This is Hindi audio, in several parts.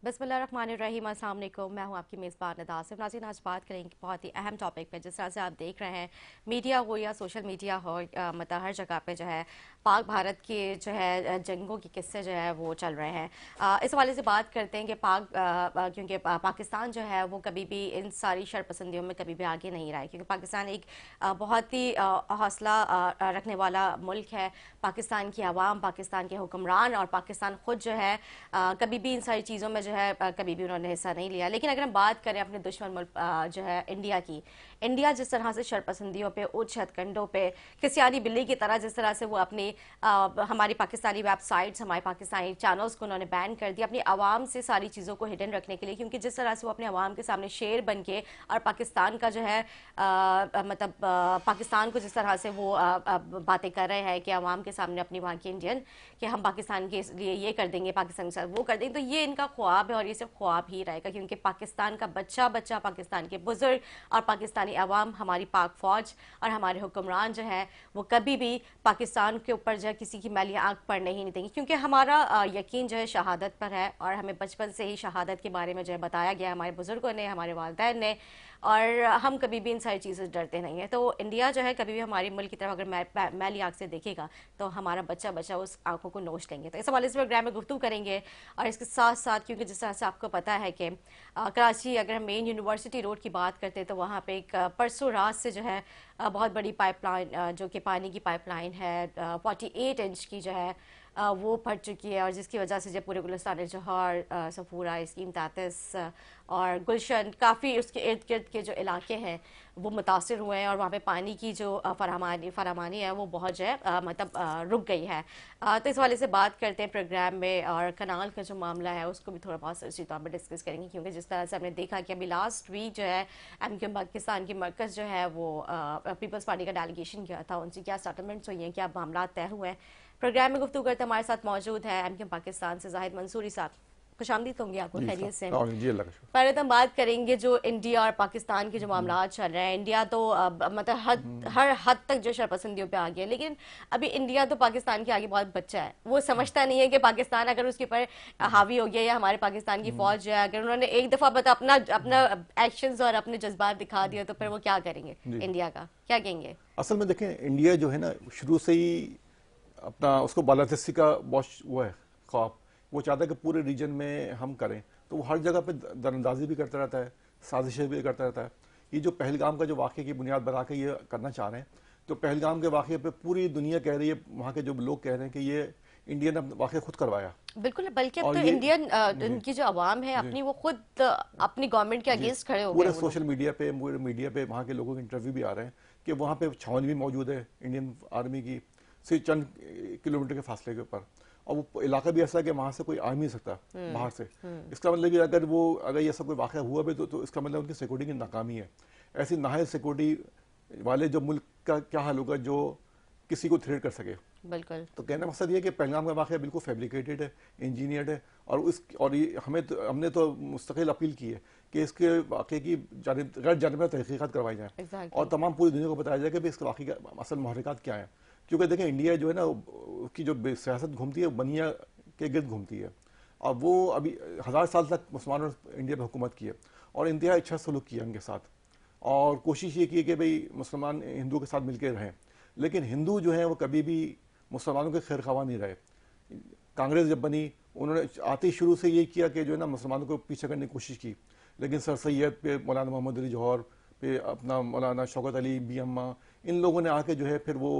बिस्मिल्लाहिर्रहमानिर्रहीम, अस्सलाम वालेकुम। मैं हूं आपकी मेज़बान नदासिफ। नाज़रीन, आज बात करेंगे बहुत ही अहम टॉपिक पे। जिस तरह से आप देख रहे हैं, मीडिया हो या सोशल मीडिया हो, मतलब हर जगह पे जो है पाक भारत के जो है जंगों के किस्से जो है वो चल रहे हैं। इस हवाले से बात करते हैं कि क्योंकि पाकिस्तान जो है वो कभी भी इन सारी शरपसंदियों में कभी भी आगे नहीं रहा है, क्योंकि पाकिस्तान एक बहुत ही हौसला रखने वाला मुल्क है। पाकिस्तान की आवाम, पाकिस्तान के हुक्मरान और पाकिस्तान खुद जो है कभी भी इन सारी चीज़ों में जो है कभी भी उन्होंने हिस्सा नहीं लिया। लेकिन अगर हम बात करें अपने दुश्मन मुल्क जो है इंडिया की, इंडिया जिस तरह से शरपसंदियों पे, उच्च हथकंडों पे, किसियानी बिल्ली की तरह जिस तरह से वो अपनी हमारी पाकिस्तानी वेबसाइट्स, हमारे पाकिस्तानी चैनल्स को उन्होंने बैन कर दिया अपनी आवाम से सारी चीज़ों को हिडन रखने के लिए, क्योंकि जिस तरह से वो अपने आवाम के सामने शेर बन के और पाकिस्तान का जो है पाकिस्तान को जिस तरह से वो बातें कर रहे हैं कि आवाम के सामने अपनी वहाँ की इंडियन कि हम पाकिस्तान के लिए ये कर देंगे, पाकिस्तान के साथ वो कर देंगे, तो ये इनका ख्वाब है और ये सिर्फ ख्वाब ही रहेगा, क्योंकि पाकिस्तान का बच्चा बच्चा, पाकिस्तान के बुजुर्ग और पाकिस्तानी अवाम, हमारी पाक फौज और हमारे हुक्मरान जो है वो कभी भी पाकिस्तान के ऊपर जो है किसी की मैली आंख पड़ने ही नहीं देंगे, क्योंकि हमारा यकीन जो है शहादत पर है और हमें बचपन से ही शहादत के बारे में जो है बताया गया हमारे बुजुर्गों ने, हमारे वालिदैन ने, और हम कभी भी इन सारी चीज़ों से डरते नहीं हैं। तो इंडिया जो है कभी भी हमारे मुल्क की तरफ अगर मैली आंख से देखेगा तो हमारा बच्चा बच्चा उस आंखों को नोच लेंगे। तो इस हवाले से प्रोग्राम में गुफ्तगू करेंगे। और इसके साथ साथ, क्योंकि जिस तरह से आपको पता है कि कराची, अगर हम मेन यूनिवर्सिटी रोड की बात करते हैं तो वहाँ पे एक परसों रात से जो है बहुत बड़ी पाइपलाइन, जो कि पानी की पाइपलाइन है, 48 इंच की जो है वो फट चुकी है, और जिसकी वजह से जब पूरे गुलिस्तान जौहर, सफूरा, स्कीम 33 और गुलशन, काफ़ी उसके इर्द गिर्द के जो इलाके हैं वो मुतासर हुए हैं, और वहाँ पे पानी की जो फरामानी है वो बहुत जो है मतलब रुक गई है। तो इस वाले से बात करते हैं प्रोग्राम में, और कनाल का जो मामला है उसको भी थोड़ा बहुत सरसरी तौर पर डिस्कस करेंगे, क्योंकि जिस तरह से हमने देखा कि अभी लास्ट वीक जो है एमक्यूएम पाकिस्तान की मरकज़ जो है वो पीपल्स पार्टी का डेलीगेशन गया था, उनसे क्या सेटलमेंट्स हुई हैं, क्या मामला तय हुए हैं। प्रोग्राम में गुफ्तगू करते हमारे साथ मौजूद है एमक्यूएम पाकिस्तान से जाहिद मंसूरी साहब। खुशामदीद होंगी आपको, खैरियत से। जी, अल्लाह का शुक्र। पहले तो हम बात करेंगे जो इंडिया और पाकिस्तान के जो मामला चल रहे हैं। इंडिया तो मतलब हर हद तक जो शरपसंदियों पे आ गया, लेकिन अभी इंडिया तो पाकिस्तान के आगे बहुत बच्चा है। वो समझता नहीं है कि पाकिस्तान अगर उसके ऊपर हावी हो गया, या हमारे पाकिस्तान की फौज जो है अगर उन्होंने एक दफा बता अपना अपना एक्शंस और अपने जज्बात दिखा दिया तो फिर वो क्या करेंगे? इंडिया का क्या कहेंगे? असल में देखें, इंडिया जो है ना शुरू से ही अपना उसको बालादस्ती का बहुत वो है ख्वाब। वो चाहता है कि पूरे रीजन में हम करें, तो वो हर जगह पे दरअंदाजी भी करता रहता है, साजिशें भी करता रहता है। ये जो पहलगाम का जो वाक़े की बुनियाद बना के ये करना चाह रहे हैं, तो पहलगाम के वाक़े पे पूरी दुनिया कह रही है, वहाँ के जो लोग कह रहे हैं कि ये इंडिया ने वाक़े खुद करवाया। बिल्कुल, बल्कि अब और तो ये इंडियन उनकी जो आवाम है अपनी, वो खुद अपनी गवर्नमेंट के अगेंस्ट खड़े हो गए पूरे हैं वो लोग। सोशल मीडिया पे, पूरे मीडिया पे वहाँ के लोगों के इंटरव्यू भी आ रहे हैं कि वहाँ पे छावनी भी मौजूद है इंडियन आर्मी की, सिर्फ चंद किलोमीटर के फासले के ऊपर, और वो इलाका भी ऐसा है कि वहाँ से कोई आ नहीं सकता बाहर से। इसका मतलब कि अगर ये सब कोई वाक़या हुआ भी तो इसका मतलब उनकी सिक्योरिटी की नाकामी है। ऐसी नाहल सिक्योरिटी वाले जो मुल्क का क्या हाल होगा जो किसी को थ्रेट कर सके। बिल्कुल। तो कहने का मकसद ये है कि पहलगाम का वाक़या बिल्कुल फैब्रिकेटेड है, इंजीनियर्ड है, और ये हमने तो मुस्तकिल अपील की है कि इसके वाक़े की गैर जानबदार तहकीक़ात करवाई जाए, Exactly. और तमाम पूरी दुनिया को बताया जाए कि भाई इसके वाक़े का असल महरक़ात क्या है। क्योंकि देखें, इंडिया जो है ना उसकी जो सियासत घूमती है बनिया के गिर्द घूमती है, और वो अभी 1000 साल तक मुसलमानों ने इंडिया पर हुकूमत की है और इंतहा अच्छा सलूक किया उनके साथ, और कोशिश ये की है कि भाई मुसलमान हिंदुओं के साथ मिलकर रहें। लेकिन हिंदू जो हैं वो कभी भी मुसलमानों के खैर ख्वाह नहीं रहे। कांग्रेस जब बनी, उन्होंने आते ही शुरू से ये किया कि जो है ना मुसलमानों को पीछे करने की कोशिश की, लेकिन सर सैयद पे, मौलाना मोहम्मद अली जौहर पे, अपना मौलाना शौकत अली, बी अम्मा, इन लोगों ने आके जो है फिर वो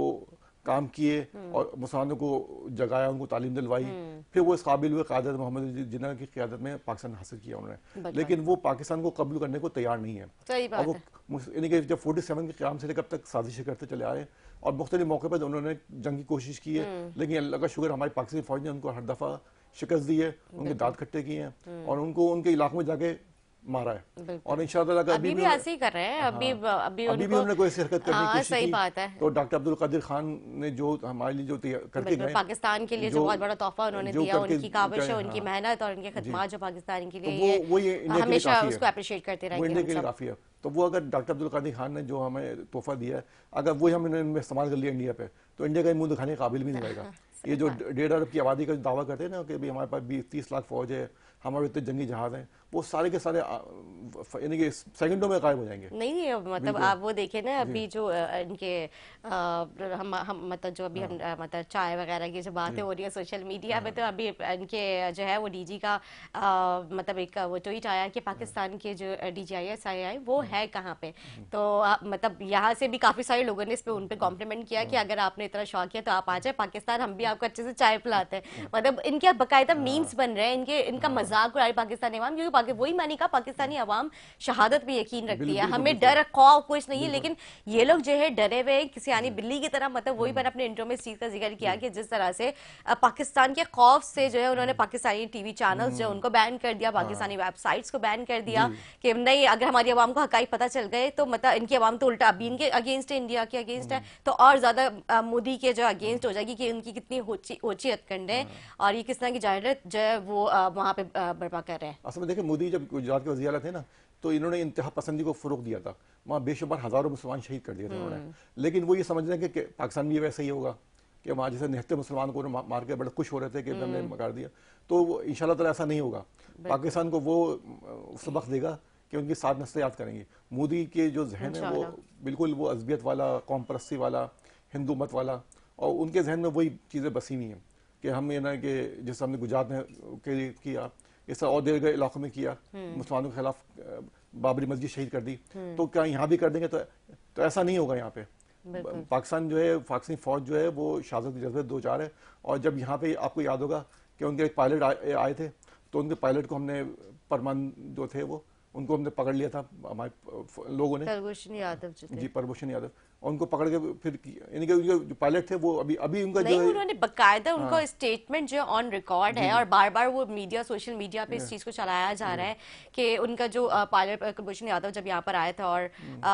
काम किए और मुसलमानों को जगाया, उनको तालीम दिलवाई। फिर वो इस काबिल हुए क़यादत मोहम्मद अली जिन्ना की क़यादत में पाकिस्तान हासिल किया उन्होंने, लेकिन वो पाकिस्तान को कबूल करने को तैयार नहीं है। सही बात और वो यानी कि जब 47 के क़याम से लेकर अब तक साजिशें करते चले आए, और मुख्तलिफ मौके पर उन्होंने जंग की कोशिश की है, लेकिन अल्लाह का शुक्र हमारी पाकिस्तानी फौज ने उनको हर दफ़ा शिकस्त दी है, उनके दांत खट्टे किए हैं, और उनको उनके इलाकों में जाके मारा है। और इंशाअल्लाह अभी भी ऐसे ही कर रहे हैं। अभी भी उन्होंने कोई ऐसी हरकत करने की कोशिश सही की। बात है। तो डॉक्टर अब्दुल कादिर खान ने जो हमारे लिए जो करके गए, पाकिस्तान के लिए जो बहुत बड़ा तोहफा उन्होंने दिया, उनकी काविश, उनकी मेहनत और उनके खदमात जो पाकिस्तान के लिए, वो ये इंडिया के लिए हमेशा काफी उसको है, अप्रिशिएट करते वो रहेंगे इंडिया हम के लिए सब। काफी है। तो वो अगर डॉक्टर अब्दुल कादिर खान ने जो हमें तोहफा दिया है, अगर वो हम इस्तेमाल कर लिया इंडिया पे, तो इंडिया का मुंह दिखाने के काबिल भी नहीं रहेगा। ये जो 1.5 अरब की आबादी का जो दावा करते हैं ना कि भाई हमारे पास 20-30 लाख फौज है, हमारे इतने जंगी जहाज हैं, वो सारे के सारे यानी कि सेकंडों में गायब हो जाएंगे। नहीं नहीं, अब मतलब बिल्कुल आप वो देखे ना जी अभी जो इनके हम मतलब जो अभी हम हाँ मतलब चाय वगैरह की जो बातें जी हो रही है सोशल मीडिया हाँ पे, तो अभी इनके जो है वो डीजी का मतलब एक वो ट्वीट आया कि पाकिस्तान के जो DGIS वो है कहाँ पे। तो मतलब यहाँ से भी काफी सारे लोगों ने इस पे उन पे कॉम्प्लीमेंट किया कि अगर आपने इतना शौक है तो आप आ जाए पाकिस्तान, हम भी आपको अच्छे से चाय पिलाते हैं। मतलब इनके अब बाकायदा मीम्स बन रहे हैं, इनके इनका मजाक उड़ा रही पाकिस्तानी अवाम, क्योंकि वही मैंने कहा पाकिस्तानी अवाम शहादत पे यकीन रखती है, बिल्कुल हमें बिल्कुल डर खौफ कुछ नहीं है, बिल्कुल लेकिन ये लोग जो है डरे हुए हैं किसी आनी बिल्ली की तरह। मतलब वही मैंने अपने इंट्रो में इस चीज का जिक्र किया जी कि जिस तरह से पाकिस्तान के खौफ से जो है उन्होंने पाकिस्तानी टीवी चैनल्स जो उनको बैन कर दिया, हाँ पाकिस्तानी वेबसाइट्स को बैन कर जी दिया कि नहीं, अगर हमारी आवाम को हकाई पता चल गए तो मतलब इनकी आवाम तो उल्टा अभी इनके अगेंस्ट है, इंडिया के अगेंस्ट है, तो और ज्यादा मोदी के जो अगेंस्ट हो जाएगी कि उनकी कितनी ऊंची हथकंडे हैं और ये किस तरह की जाहिर जो है वो वहां पे बर्पा कर रहे हैं। असल में देखिए, मोदी जब गुजरात के वज़ीर आला थे ना, तो इन्होंने इंतहा पसंदी को फ़रोग़ दिया था। वहाँ बेशुमार हज़ारों मुसलमान शहीद कर दिए थे उन्होंने। लेकिन वो ये समझ रहे हैं कि पाकिस्तान में ये वैसा ही होगा कि वहाँ जैसे निहत्ते मुसलमान को मार के बड़े खुश हो रहे थे कि हमने मार दिया, तो वो इंशाल्लाह ताला ऐसा नहीं होगा। पाकिस्तान को वो सबक देगा कि उनकी 7 नस्लें याद करेंगी। मोदी के जो जहन है वो बिल्कुल वो अज़बियत वाला, कौम परस्ती वाला, हिंदू मत वाला, और उनके जहन में वही चीज़ें बसी हुई हैं कि हम ये ना कि जैसे हमने गुजरात में के लिए किया, इस और देर गए इलाकों में किया, मुसलमानों के खिलाफ बाबरी मस्जिद शहीद कर दी, तो क्या यहाँ भी कर देंगे? तो ऐसा नहीं होगा। यहाँ पे पाकिस्तान जो है, पाकिस्तानी फौज जो है वो शहादत के जज्बे 2-4 है। और जब यहाँ पे आपको याद होगा कि उनके एक पायलट आए थे, तो उनके पायलट को हमने परमान जो थे वो उनको हमने पकड़ लिया था हमारे लोगों ने, कुलभूषण यादव जो थे। जी कुलभूषण यादव, और उनको पकड़ के फिर यानी कि उनके जो पायलट थे वो अभी उनका नहीं, जो है उन्होंने बकायदा उनको हाँ स्टेटमेंट जो ऑन रिकॉर्ड जी है जी और बार बार वो मीडिया सोशल मीडिया पे इस चीज को चलाया जा रहा है कि उनका जो पायलट कुलभूषण यादव जब यहाँ पर आए थे और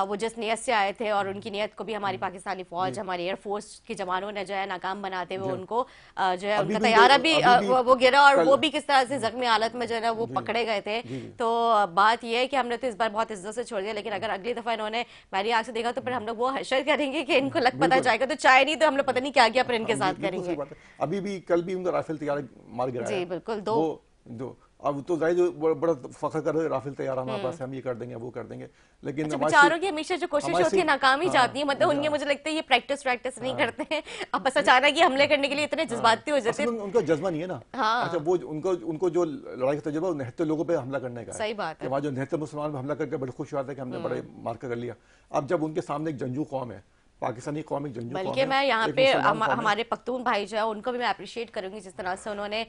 वो जिस नियत से आए थे और उनकी नियत को भी हमारी पाकिस्तानी जी फौज, हमारी एयरफोर्स के जवानों ने जो है नाकाम बनाते हुए जी उनको जो है अभी उनका भी तैयारा भी अभी भी वो गिरा और कल वो भी किस तरह से जख्मी हालत में जो है ना वो जी पकड़े गए थे। जी जी तो बात ये है कि हमने तो इस बार बहुत इज्जत से छोड़ दिया, लेकिन अगर अगली दफा इन्होंने मेरी आंख से देखा तो फिर हम लोग वो हशर करेंगे कि इनको लग पता बिल्कुल जाएगा, तो चाहे नहीं तो हम लोग पता नहीं क्या क्या फिर इनके साथ बिल्कुल सही करेंगे। बात है। अभी भी कल भी उनका राफेल तैयार मार गिराया, जी बिल्कुल, दो। वो दो। अब तो जाहिर जो बड़ा फख्र कर रहे हैं, राफेल तैयार हमारे पास है, हम ये कर देंगे वो कर देंगे, लेकिन अच्छा, हमारे बेचारों सिर्फ की हमेशा जो कोशिश हमारे होती है सिर्फ नाकाम ही जाती है, हाँ मतलब उनके मुझे लगता है ये प्रैक्टिस नहीं करते हैं, अब बस अचानक ही हमले करने के लिए इतने जज्बाती हो जाते असल हैं। में उनका जज्बा नहीं है ना। अच्छा, हाँ वो उनको उनको जो लड़ाई का तजुर्बा निहत्ते लोगों पे हमला करने का है सही बात कि है। वहाँ जो निहत्ते मुसलमान पे हमला करके बड़े खुश हुआ था कि हमने बड़े मार्का कर लिया। अब जब उनके सामने एक जंजू कौम है, पाकिस्तानी कौम एक जंजू कौम बल्कि है, मैं यहाँ एक पे मुसलमान कौम है। हमारे पख्तून भाई जो है उनको भी मैं अप्रिशिएट करूंगी जिस तरह से उन्होंने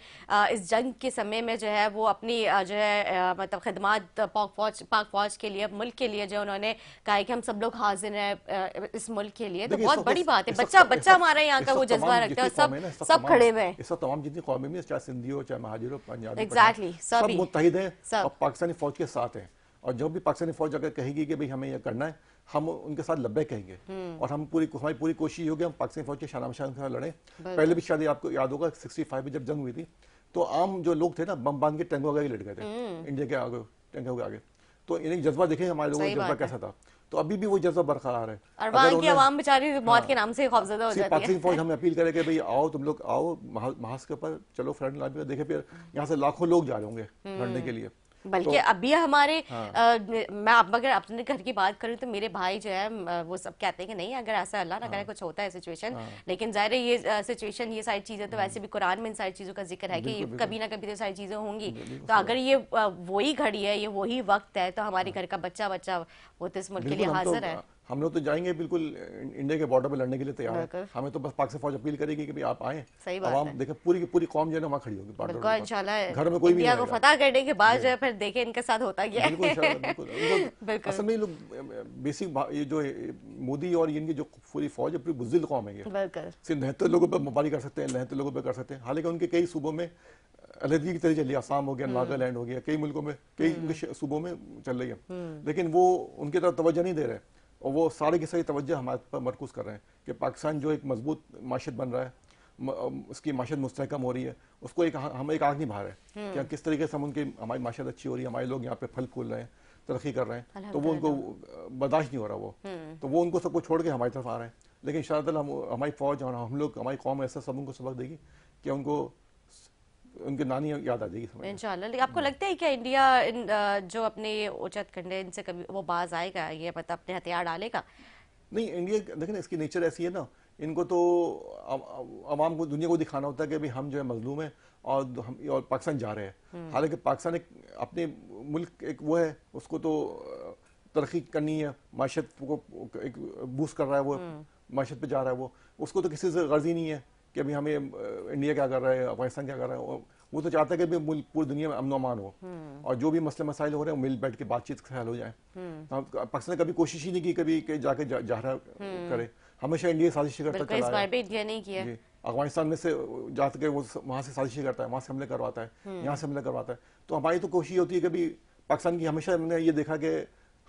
इस जंग के समय में जो है वो अपनी जो है मतलब खिदमत पाक फौज के लिए, मुल्क के लिए जो उन्होंने कहा है कि हम सब लोग हाजिर हैं इस मुल्क के लिए, तो देखिए बहुत बड़ी बात है। बच्चा बच्चा हमारे यहाँ का वो जज्बा रखता है और सब खड़े हुए हैं। इस वक्त तमाम जितनी कौमें में, चाहे सिंधी हो, चाहे महाजिर हो, पंजाबी, पठान, एग्जैक्टली, सब सभी मुत्तहिद हैं सब। और पाकिस्तानी फौज के साथ हैं। और जब भी पाकिस्तानी फौज अगर कहेगी कि भाई हमें यह करना है, हम उनके साथ लब्बे कहेंगे, और हमारी पूरी कोशिश होगी हम पाकिस्तानी फौज के शान के साथ लड़ें। पहले भी शायद आपको याद होगा 65 में जब जंग हुई थी, तो आम जो लोग थे ना बम बांध के टैंकों के आगे लड़ गए थे, इंडिया के आगे, टैंकों के आगे। तो इन्हें जज्बा देखें हमारे लोगों का जज्बा कैसा था, तो अभी भी वो जज्बा बरकरार है। और वहाँ की आवाम बेचारी मौत के नाम से खौफजदा हो जाती है। पाकिस्तानी फौज हमें अपील करे कि भाई आओ, तुम लोग आओ महाज के ऊपर चलो, फ्रंट लाइन पे देखे, फिर यहाँ से लाखों लोग जा रहे होंगे लड़ने के लिए। बल्कि तो अभी हमारे हाँ मैं अब अगर अपने घर की बात करूं तो मेरे भाई जो है वो सब कहते हैं कि नहीं, अगर ऐसा अल्लाह ना करे कुछ होता है सिचुएशन, लेकिन जाहिर है ये सिचुएशन, ये सारी चीजें तो वैसे भी कुरान में इन सारी चीजों का जिक्र है कि बिल्कुल कभी ना कभी तो सारी चीजें होंगी। बिल्कुल तो अगर ये वही घड़ी है, ये वही वक्त है, तो हमारे घर का बच्चा बच्चा वो तो इस मुल्क के लिए बिल्कुल हाजिर है। हम लोग तो जाएंगे बिल्कुल इंडिया के बॉर्डर पे लड़ने के लिए तैयार है। बिल्कुल हमें तो बस पाक से फौज अपील करेगी कि भाई आप आए, सही बात आवाम है। देखे, पूरी की पूरी कौम जो है ना वहाँ खड़ी होगी बॉर्डर बिल्कुल के इंशाल्लाह ऊपर, घर में कोई भी नहीं इंडिया को आएगा। फतह करने के बाद जो है फिर देखे इनके साथ होता क्या बिल्कुल है। इंशाल्लाह, बिल्कुल उनको बिल्कुल असल में ये लोग बेसिक ये जो मोदी और इनकी जो पूरी फौज है, पूरी बुज़दिल कौम है ये। बिल्कुल सिर्फ 79 लोगों पर मुबारी कर सकते हैं, 79 लोगों पर कर सकते हैं। हालांकि उनके कई सूबों में अलहदगी की तरह चल रही है, आसाम हो गया, नागालैंड हो गया, कई मुल्कों में, कई उनके सूबों में चल रही है, लेकिन वो उनकी तरफ तवज्जो नहीं दे रहे, और वो सारे की सारी तवज्जो हमारे पर मरकूज़ कर रहे हैं कि पाकिस्तान जो एक मजबूत माशत बन रहा है, उसकी माशत मुस्तहकम हो रही है, उसको हम एक आग नहीं भा रहे हैं कि किस तरीके से हम उनकी, हमारी माशत अच्छी हो रही है, हमारे लोग यहाँ पे फल फूल रहे हैं, तरक्की कर रहे हैं, तो वो उनको बर्दाश्त नहीं हो रहा वो, तो वो उनको सबको छोड़ के हमारी तरफ आ रहे हैं। लेकिन इंशाअल्लाह हमारी फौज और हम लोग, हमारी कौम ऐसा सब उनको सबक देगी कि उनको उनकी नानी याद आ जाएगी समझ में। इंशाल्लाह। लेकिन आपको लगता है कि इंडिया जो अपने उच्चत कंडे इनसे कभी वो बाज आएगा, ये मतलब अपने हथियार डालेगा? नहीं, इंडिया देखें ना, इसकी नेचर ऐसी है ना, इनको तो आवाम को, दुनिया को दिखाना होता है कि भाई हम जो है मजलूम है और पाकिस्तान जा रहे हैं। हालांकि पाकिस्तान एक अपने मुल्क एक वो है, उसको तो तरक्की करनी है, माशत को एक बूस्ट कर रहा है, वो माशत पे जा रहा है, उसको तो किसी से गर्ज ही नहीं है कि अभी हमें इंडिया क्या कर रहा है, अफगानिस्तान क्या कर रहा है। वो तो चाहता है कि मुल्क पूरी दुनिया में अमन अमान हो और जो भी मसले मसाइल हो रहे हैं वो मिल बैठ के बातचीत से हल हो जाए। पाकिस्तान ने कभी कोशिश ही नहीं की कभी कि जाके जाहरा करे, हमेशा इंडिया साजिश करता चला इस बार भी इंडिया नहीं किया। अफगानिस्तान में से जाते के वो वहाँ से साजिश करता है, वहाँ से हमले करवाता है, यहाँ से हमले करवाता है। तो हमारी तो कोशिश होती है कभी पाकिस्तान की, हमेशा हमने ये देखा कि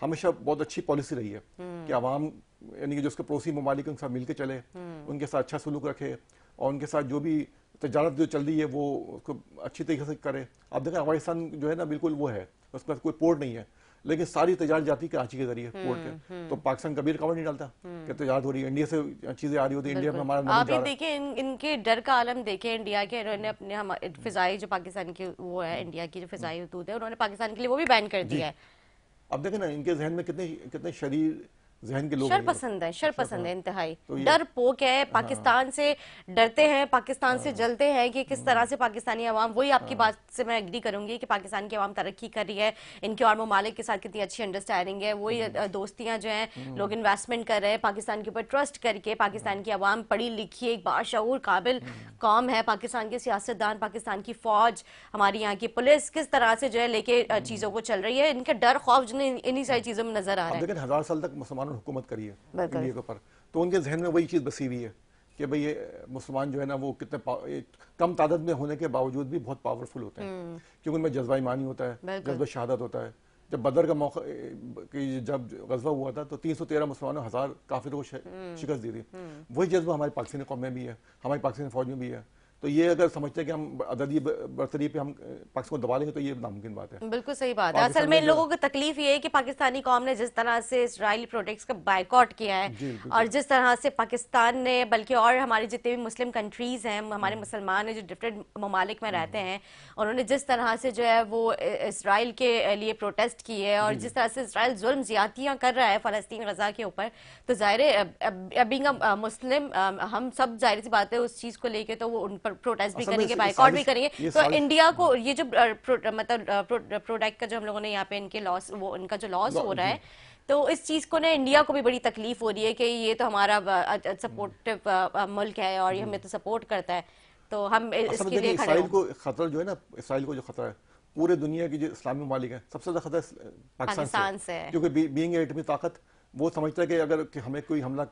हमेशा बहुत अच्छी पॉलिसी रही है कि आवाम यानी कि जो उसके पड़ोसी ममालिक उनके साथ मिलकर चले, उनके साथ अच्छा सलूक रखे और उनके साथ जो भी तजारत जो चल रही है वो उसको अच्छी तरीके से करे। अब देखें अफगानिस्तान जो है ना बिल्कुल वो है, उसके पास कोई पोर्ट नहीं है, लेकिन सारी तजारत जाती है कराची के जरिए पोर्ट के। तो पाकिस्तान कभी रिकॉर्ड नहीं डालता कि तजारत हो रही है, इंडिया से चीजें आ रही होती है, इंडिया में हमारा आप ये देखिए इनके डर का आलम देखें इंडिया के, इन्होंने अपने फिजाई जो पाकिस्तान की वो है, इंडिया की जो फिजाई हदूद है, उन्होंने पाकिस्तान के लिए वो भी बैन कर दिया है। अब देखें ना इनके जहन में कितने कितने शरीर जहन के लोग शर पसंद है, शर पसंद है इंतहाई, डर पोक है, पाकिस्तान से डरते हैं, पाकिस्तान से जलते हैं कि किस तरह से पाकिस्तानी अवाम, वही आपकी बात से मैं एग्री करूंगी कि पाकिस्तान की अवाम तरक्की कर रही है, इनके और ममालिक के साथ कितनी अच्छी अंडरस्टैंडिंग है, वही दोस्तियां जो हैं, लोग इन्वेस्टमेंट कर रहे हैं पाकिस्तान के ऊपर ट्रस्ट करके। पाकिस्तान की अवाम पढ़ी लिखी एक बाशऊर काबिल कौम है, पाकिस्तान के सियासतदान, पाकिस्तान की फौज, हमारी यहाँ की पुलिस किस तरह से जो है लेके चीजों को चल रही है, इनका डर खौफ जो इन्हीं सारी चीजों में नजर आ रहा है। लेकिन 1000 साल तक मुसलमानों ने हुकूमत करी है इंडिया के ऊपर, तो उनके जहन में वही चीज बसी हुई है कि भाई ये मुसलमान जो है ना वो कितने कम तादाद में होने के बावजूद भी बहुत पावरफुल होते हैं, क्योंकि उनमें जज्बा ईमानी होता है, जज्बा शहादत होता है। जब बदर का मौका जब गजवा हुआ था तो 313 मुसलमानों 1000 काफिरों को शिकस्त दी थी। वही जज्बा हमारी पाकिस्तानी कौम में भी है, हमारी पाकिस्तानी फौज में भी है। तो ये अगर समझते हैं कि हम अददी बरतरी पे हम पाकिस्तान को दबा लेंगे तो ये नामुमकिन बात है। बिल्कुल सही बात है। असल में इन लोगों को तकलीफ ये है कि पाकिस्तानी कौम ने जिस तरह से इजरायली प्रोडक्ट्स का बायकॉट किया है और जिस तरह से पाकिस्तान ने, बल्कि और हमारे जितने भी मुस्लिम कंट्रीज हैं, हमारे मुसलमान हैं जो डिफरेंट ममालिक में रहते हैं, उन्होंने जिस तरह से जो है वो इसराइल के लिए प्रोटेस्ट किए और जिस तरह से इसराइल जुल्म ज्यादतियां कर रहा है फलस्तीन गजा के ऊपर, तो जाहिर है बीइंग अ मुस्लिम हम सब जाहिर सी बात है उस चीज को लेके तो वो उन पर प्रोटेस्ट भी करेंगे, बाइकआउट भी करेंगे। तो इंडिया को ये जो मतलब प्रोडक्ट का जो हम लोगों ने यहाँ पे इनके लॉस, वो इनका जो लॉस हो रहा है, तो इस चीज को ना इंडिया को भी बड़ी तकलीफ हो रही है कि ये तो हमारा सपोर्टिव मुल्क है और ये हमें तो सपोर्ट करता है, तो हम इसके लिए खड़े इसराइल को खतरा जो है ना, इसराइल को जो खतरा है पूरे दुनिया की जो इस्लामी ममालिक है सबसे ज्यादा खतरा पाकिस्तान से है, क्योंकि बीइंग एटमी ताकत वो समझता है कि अगर कि हमें कोई हमला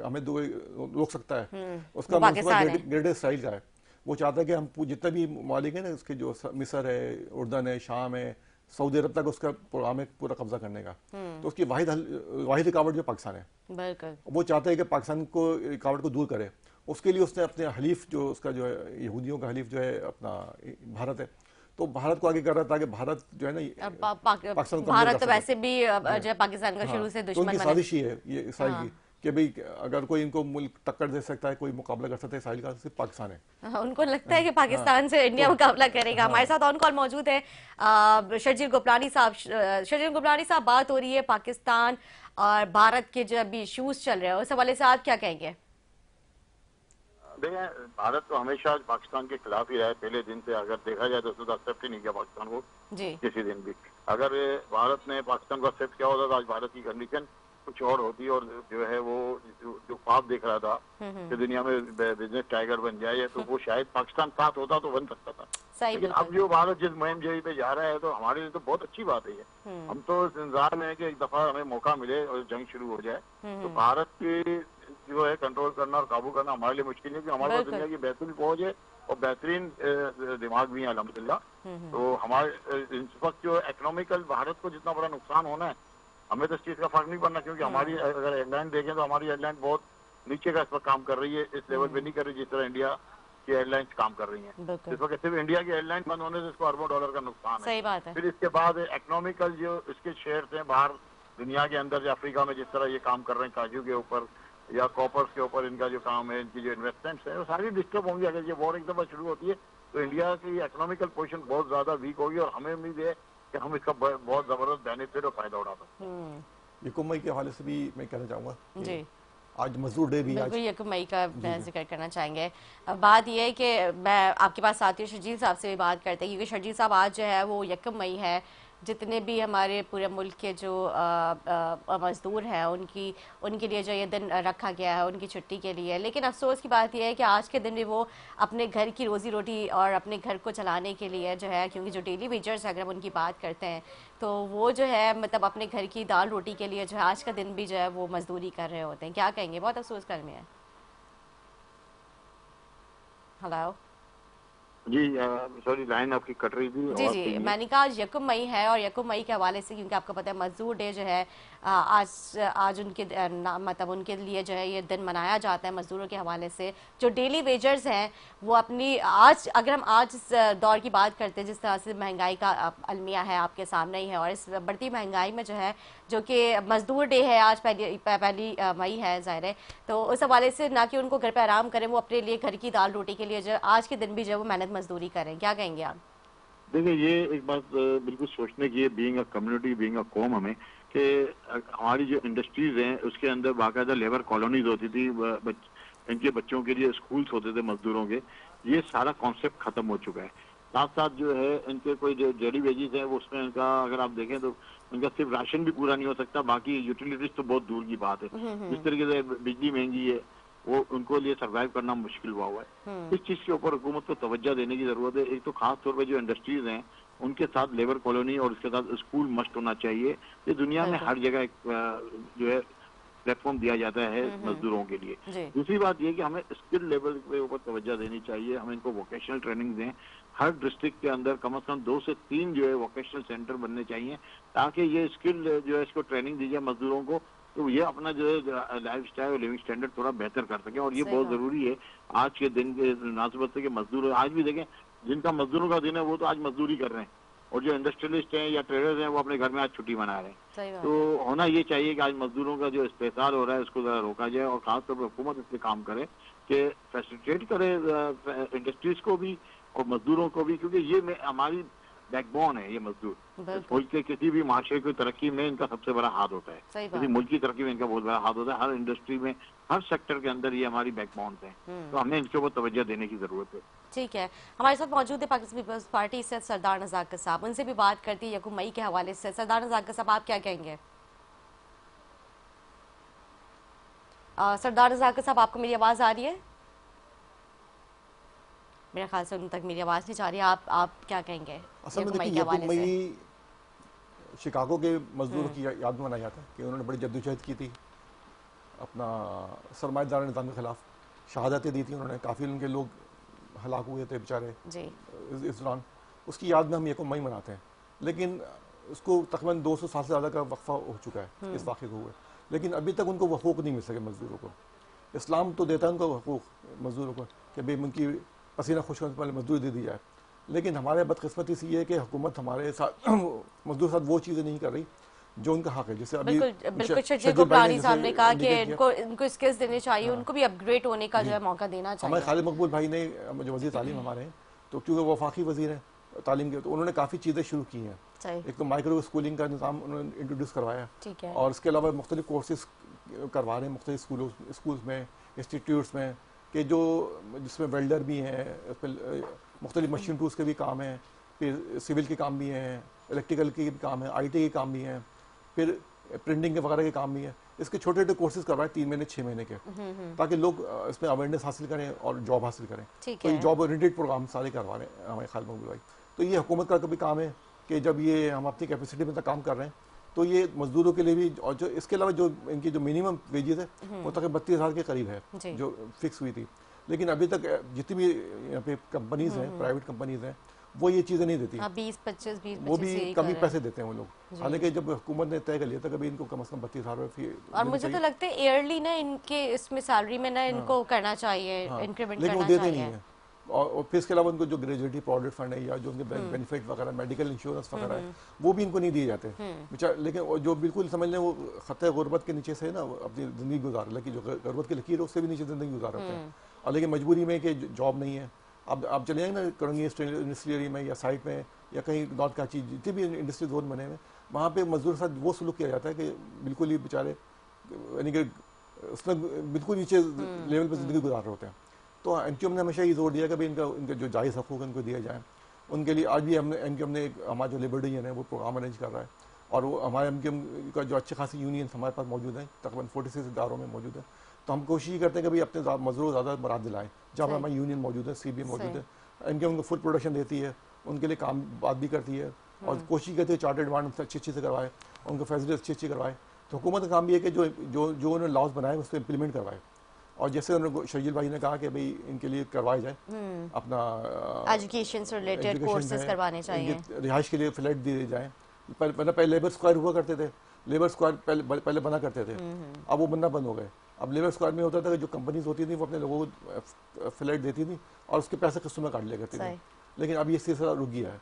हमें रोक सकता है, उसका ग्रेटर इसराइल का है। वो चाहता है कि हम जितने भी ममालिक है ना, उसके जो मिस्र है, उर्दन है, शाम है, सऊदी अरब तक उसका प्रोग्राम है पूरा कब्जा करने का। तो उसकी वाहिद रुकावट जो पाकिस्तान है, वो चाहता है कि पाकिस्तान को रुकावट को दूर करे। उसके लिए उसने अपने हलीफ जो उसका जो है यहूदियों का हलीफ जो है अपना भारत है, तो भारत को आगे कर रहा था कि भारत जो है ना पाकिस्तान भारत तो वैसे भी जो है पाकिस्तान का शुरू से दुश्मन है। साजिश ही है ये इसराइल की कि भाई अगर कोई इनको मुल्क टक्कर दे सकता है, कोई मुकाबला कर सकता है इसराइल का, सिर्फ पाकिस्तान है। उनको लगता है कि पाकिस्तान से इंडिया मुकाबला करेगा। हमारे साथ ऑन कॉल मौजूद है शर्जील गोपलानी साहब। शर्जील गोपलानी साहब, बात हो रही है पाकिस्तान और भारत के जो अभी इश्यूज चल रहे हैं, उस हवाले से आप क्या कहेंगे? देखिए, भारत तो हमेशा पाकिस्तान के खिलाफ ही रहा है पहले दिन से। अगर देखा जाए तो उसने एक्सेप्ट ही नहीं किया पाकिस्तान को किसी दिन भी। अगर भारत ने पाकिस्तान को एक्सेप्ट किया होता तो आज भारत की कंडीशन कुछ और होती, और जो है वो जो ख्वाब देख रहा था कि दुनिया में बिजनेस टाइगर बन जाए, तो वो शायद पाकिस्तान साथ होता तो बन सकता था। लेकिन अब जो भारत जिस मुहिम जही पे जा रहा है तो हमारे लिए तो बहुत अच्छी बात है ये। हम तो इंतजार में है कि एक दफा हमें मौका मिले और जंग शुरू हो जाए, तो भारत की जो है कंट्रोल करना और काबू करना हमारे लिए मुश्किल है, क्योंकि हमारे पास दुनिया की बेहतरीन फौज है और बेहतरीन दिमाग भी है अल्हम्दुलिल्लाह। तो हमारे इस वक्त जो इकोनॉमिकल भारत को जितना बड़ा नुकसान होना है, हमें तो इस चीज का फर्क नहीं पड़ना, क्योंकि हमारी अगर एयरलाइन देखें तो हमारी एयरलाइन बहुत नीचे का इस वक्त काम कर रही है, इस लेवल पे नहीं कर रही जिस तरह इंडिया की एयरलाइंस काम कर रही हैं। इस वक्त सिर्फ इंडिया की एयरलाइन बंद होने से इसको अरबों डॉलर का नुकसान है। सही बात है। फिर इसके बाद इकोनॉमिकल जो इसके शेयर हैं बाहर दुनिया के अंदर, अफ्रीका में जिस तरह ये काम कर रहे हैं काजू के ऊपर, या कॉपर्स के ऊपर इनका जो काम है, इनकी जो इन्वेस्टमेंट्स है, वो सारी डिस्टर्ब होंगी। अगर ये वॉर एकदम शुरू होती है तो इंडिया की इकोनॉमिकल पोजीशन बहुत ज्यादा वीक होगी और हमें उम्मीद है कि हम इसका बहुत जबरदस्त बेनिफिट और फायदा उठा सकते हैं। यकम मई के हवाले से भी मैं कहना चाहूँगा जी, आज मजदूर डे भी, बिल्कुल यकम मई का जिक्र करना चाहेंगे। अब बात यह है कि मैं आपके पास आती हूँ, शर्जील साहब से भी बात करते हैं, क्योंकि शर्जील साहब आज जो है वो यकम मई है, जितने भी हमारे पूरे मुल्क के जो मज़दूर हैं उनके लिए जो ये दिन रखा गया है उनकी छुट्टी के लिए। लेकिन अफसोस की बात यह है कि आज के दिन भी वो अपने घर की रोज़ी रोटी और अपने घर को चलाने के लिए जो है, क्योंकि जो डेली वेजर्स अगर हम उनकी बात करते हैं तो वो जो है मतलब अपने घर की दाल रोटी के लिए जो है आज का दिन भी जो है वो मजदूरी कर रहे होते हैं। क्या कहेंगे? बहुत अफसोस करने है। हेलो जी, सॉरी लाइन आपकी कट रही थी। जी जी, मैंने कहा आज यकम मई है और यकम मई के हवाले से, क्योंकि आपको पता है मजदूर डे जो है आज उनके मतलब उनके लिए जो है ये दिन मनाया जाता है मजदूरों के हवाले से। जो डेली वेजर्स हैं वो अपनी आज, अगर हम आज इस दौर की बात करते हैं जिस तरह से महंगाई का अलमिया है आपके सामने ही है, और इस बढ़ती महंगाई में जो है जो कि मजदूर डे है आज, पहली मई है ज़ाहिर है, तो उस हवाले से ना कि उनको घर पर आराम करें, वो अपने लिए घर की दाल रोटी के लिए जो आज के दिन भी जो है वो मेहनत मजदूरी करें। क्या कहेंगे आप? देखिए, ये एक बात बिल्कुल सोचने की है, being a community, being a कौम, हमें कि हमारी जो इंडस्ट्रीज हैं उसके अंदर बाकायदा लेबर कॉलोनीज होती थी, इनके बच्चों के लिए स्कूल्स होते थे मजदूरों के। ये सारा कॉन्सेप्ट खत्म हो चुका है। साथ साथ जो है इनके कोई जो डेली वेजेस है वो उसमें इनका अगर आप देखें तो इनका सिर्फ राशन भी पूरा नहीं हो सकता, बाकी यूटिलिटीज तो बहुत दूर की बात है। जिस तरीके से बिजली महंगी है वो उनको लिए सरवाइव करना मुश्किल हुआ है। इस चीज के ऊपर हुकूमत को तवज्जो देने की जरूरत है। एक तो खास तौर पे जो इंडस्ट्रीज हैं उनके साथ लेबर कॉलोनी और उसके साथ स्कूल मस्ट होना चाहिए। ये दुनिया में हर जगह जो है प्लेटफॉर्म दिया जाता है मजदूरों के लिए। दूसरी बात ये कि हमें स्किल लेवल के ऊपर तवज्जो देनी चाहिए, हमें इनको वोकेशनल ट्रेनिंग दें। हर डिस्ट्रिक्ट के अंदर कम से कम 2 से 3 जो है वोकेशनल सेंटर बनने चाहिए, ताकि ये स्किल जो है इसको ट्रेनिंग दी जाए मजदूरों को, तो ये अपना जो है लाइफ स्टाइल और लिविंग स्टैंडर्ड थोड़ा बेहतर कर सके। और ये बहुत जरूरी है आज के दिन के मुनासिबत से कि मजदूर आज भी देखें, जिनका मजदूरों का दिन है वो तो आज मजदूरी कर रहे हैं, और जो इंडस्ट्रियलिस्ट हैं या ट्रेडर्स हैं वो अपने घर में आज छुट्टी मना रहे हैं। तो होना ये चाहिए कि आज मजदूरों का जो इस्तेसाल हो रहा है उसको जरा रोका जाए, और खासतौर पर हुकूमत इस पर काम करे कि फैसिलिटेट करे इंडस्ट्रीज को भी और मजदूरों को भी, क्योंकि ये हमारी बैकबोन है। ये मजदूर मुल्क के किसी भी माशरे की तरक्की में इनका सबसे बड़ा हाथ होता है, किसी मुल्क की तरक्की में इनका बहुत बड़ा हाथ होता है। हर इंडस्ट्री में, हर सेक्टर के अंदर ये हमारी बैकबोन है, तो हमें इनके ऊपर तवज्जो देने की जरूरत है। ठीक है, हमारे साथ मौजूद है पाकिस्तान पीपल्स पार्टी से सरदार नज़ाकत साहब, उनसे भी बात करती है यकम मई के हवाले से। सरदार नज़ाकत साहब, आप क्या कहेंगे? सरदार नज़ाकत साहब, आपको मेरी आवाज़ आ रही है? मेरे ख्याल से उन तक मेरी आवाज़ नहीं जा रही है। आप क्या कहेंगे? असल में देखिए, यकम मई शिकागो के मजदूरों की याद में मनाया जाता है कि उन्होंने बड़ी जद्दोजहद की थी, अपना सरमाएदार निज़ाम के खिलाफ शहादतें दी थी उन्होंने, काफ़ी उनके लोग हलाक हुए थे बेचारे इस दौरान। उसकी याद में हम यकम मई मनाते हैं, लेकिन उसको तकरीबन 200 साल से ज़्यादा का वक्फा हो चुका है इस वाक़े को हुए, लेकिन अभी तक उनको हकूक़ नहीं मिल सके मजदूरों को। इस्लाम तो देता है उनको हकूक़ मजदूरों को कि भाई उनकी पसीना खुश होने से पहले मजदूरी दे दी जाए, लेकिन हमारे बदकिस्मती से ये है कि हुकूमत हमारे साथ मजदूर साथ वो चीज़ें नहीं कर रही जो उनका हक है। जैसे अभी बिल्कुल शर्जील गोपलानी साहब ने कहा कि इनको स्किल्स देने चाहिए, उनको भी अपग्रेड होने का जो है मौका देना चाहिए। हमारे खालिद मकबूल भाई ने जो वज़ीर तालीम हमारे हैं, तो क्योंकि वो वफाकी वज़ीर हैं तालीम के, तो उन्होंने काफ़ी चीज़ें शुरू की हैं। एक तो माइक्रो स्कूलिंग का निज़ाम उन्होंने इंट्रोड्यूस करवाया, और इसके अलावा मुख्तलिफ कोर्सेज करवा रहे हैं मुख्तलिफ स्कूल्स में, इंस्टीट्यूट्स में, कि जो जिसमें वेल्डर भी हैं, मुख्तलिफ मशीन टूल्स के भी काम हैं, फिर सिविल के काम भी हैं, इलेक्ट्रिकल के भी काम है, IT के काम भी हैं, फिर प्रिंटिंग के वगैरह के काम भी हैं। इसके छोटे छोटे कोर्सेज करवाएं 3 महीने 6 महीने के, ताकि लोग इसमें अवेयरनेस हासिल करें और जॉब हासिल करें। तो ये जॉब ओरिएंटेड प्रोग्राम सारे करवा रहे हैं हमारे खालिद मकबूल भाई। तो ये हुकूमत का कभी काम है कि जब ये हम अपनी कैपेसिटी में काम कर रहे हैं तो ये मजदूरों के लिए भी, और जो इसके अलावा जो इनकी जो मिनिमम वेजेस है वो तक 32,000 के करीब है जो फिक्स हुई थी, लेकिन अभी तक जितनी भी यहाँ पे कंपनीज हैं, प्राइवेट कंपनीज हैं, वो ये चीज़ें नहीं देती। 20-25 वो भी कम ही पैसे देते हैं वो लोग, हालांकि जब हुकूमत ने तय कर लिया था कभी इनको कम से कम 32,000 रुपये। और मुझे तो लगता है ईयरली ना इनके इसमें सैलरी में ना इनको करना चाहिए, इंक्रीमेंट करना चाहिए। और फिर इसके अलावा उनको जो ग्रेजुएटी प्रोविडेंट फंड है या जो उनके बेनिफिट वगैरह मेडिकल इंश्योरेंस वगैरह है वो भी इनको नहीं दिए जाते बेचारे। लेकिन जो बिल्कुल समझ लें वो खतरे गुर्बत के नीचे से ना अपनी ज़िंदगी गुजार रहे, जो गुर्बत की लकीर है उससे भी नीचे ज़िंदगी गुजार रहे हैं। और लेकिन मजबूरी में कि जॉब नहीं है। अब आप चले जाएंगे ना करंगी इंडस्ट्री एरिया में या साइट में या कहीं नॉर्थ कराची जितने भी इंडस्ट्री जोन बने हुए वहाँ पे मजदूर के साथ वो सलूक किया जाता है कि बिल्कुल ही बेचारे यानी कि उसमें बिल्कुल नीचे लेवल पर ज़िंदगी गुजार रहे होते हैं। तो एनक्यूएम ने हमेशा ये जोर दिया कि भाई इनका जो जायज़ हकूक़ उनको दिए जाए। उनके लिए आज भी हमने एनक्यूएम ने हमारा जो लेबर यूनियन है वो प्रोग्राम अरेंज कर रहा है और वो हमारे एनक्यूएम का जो अच्छे खासी यूनियन हमारे पास मौजूद हैं तकरीबन 46 इदारों में मौजूद है। तो हम कोशिश करते हैं कि भाई अपने मजदूरों को ज़्यादा मराद दिलाएँ। जहाँ पर हमारी यूनियन मौजूद है, CBA मौजूद है, एनक्यूएम उनको फुल प्रोडक्शन देती है, उनके लिए काम बात भी करती है और कोशिश करती है चार्टर्ड अकाउंटेंट अच्छी से करवाए, उनको फैसिलिटी अच्छी करवाए। तो हुकूमत का काम भी है कि जो उन्होंने लॉज बनाए उसको इम्प्लीमेंट करवाए। और जैसे उन्होंने शर्जील भाई ने कहा कि भाई इनके लिए करवाए जाए अपना एजुकेशन से रिलेटेड कोर्सेज करवाने चाहिए, रिहाइश के लिए फ्लैट दिए जाए। पहले लेबर स्क्वायर हुआ करते थे, लेबर स्क्वायर पहले बना करते थे, अब वो बनना बंद हो गए। अब लेबर स्क्वायर में होता था कि जो कंपनीज होती थी वो अपने लोगों को फ्लैट देती थी और उसके पैसे किस्तों में काट लिया करती थी। लेकिन अब ये सिलसिला रुक गया है।